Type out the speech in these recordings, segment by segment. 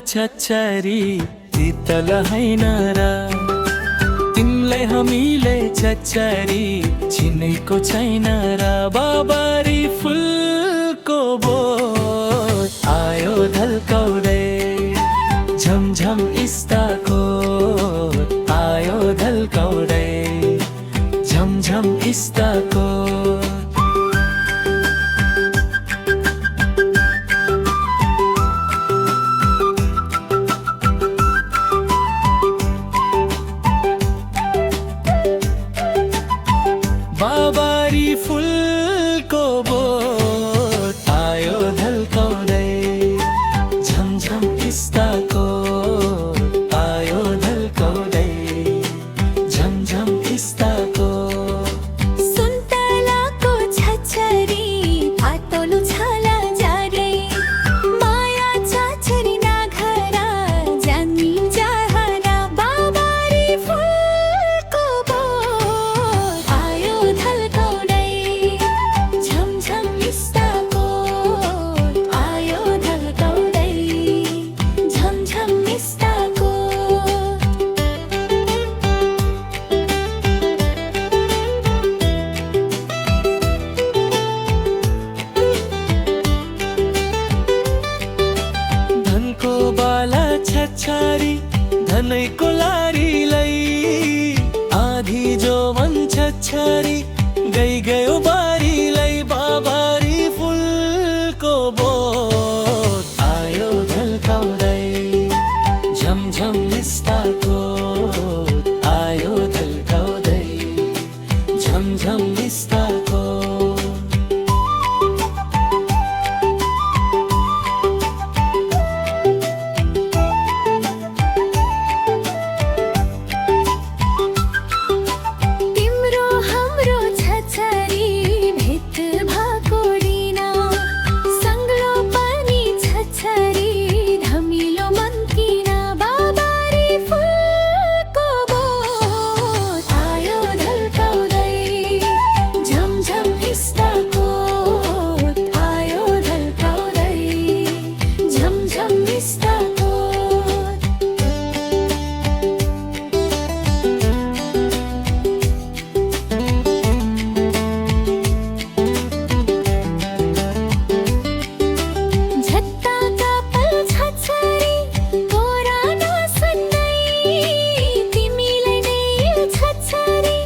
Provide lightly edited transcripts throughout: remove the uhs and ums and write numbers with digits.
छछरी तितल हैन र तिमलाई हामीले छछरी चिनेको छैन र बाबरी फुलको बोट आयो ढल्काउँदै झमझम इस्ताको आयो ढल्काउँदै झमझम इस्ताको बाबरी फुलको बोट आयो ढल्काउँदै झमझम इस्ताको आयो ढल्काउँदै झमझम इस्ताको सुन्तलाको छछरी पातलो छाला जारै माया छछरी नाघरा जानी जहरा बाबरी फुलको बोट आयो ढल्काउँदै झमझम इस्ताको आयो ढल्काउँदै झमझम इस्ताको धनको बाला छछरी धनैको लारीलाई आधी जो मन छछरी गयो बारीलाई बाबरी फुलको बोट आयो ढल्काउँदै झमझम इस्ताको आयो ढल्काउँदै झमझम इस्ताको तिम्रो हाम्रो छछरी भेट भएको दिन सङ्गलो पनि छछरी धमिलो मन किन बाबरी फुलको बोट आयो ढल्काउँदै झमझम इस्ताको आयो ढल्काउँदै झमझम इस्ताको झट्टाका पल छछरी तोरा नसन्नै तिमीलाई नै छछरी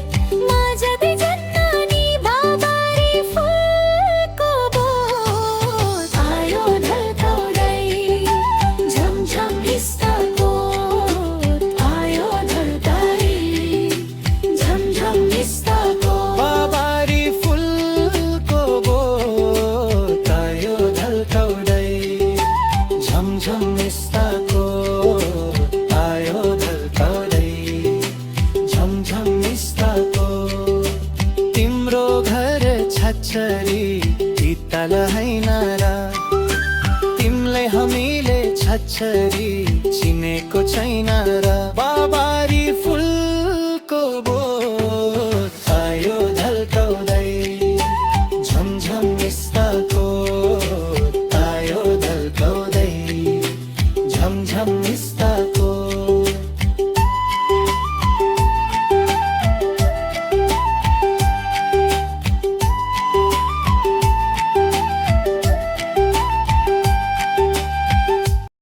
माझदै जन्नानी बाबरी फुलको बोट आयो ढल्काउँदै झमझम इस्ताको आयो ढल्काउँदै झमझम इस्ताको बाबरी फुलको बोट आयो ढल्काउँदै झमझम इस्ताको आयो ढल्काउँदै झमझम इस्ताको तिम्रो घर छछरी तितल हैन र तिमलाई हामीले छछरी चिनेको छैन र बाबरी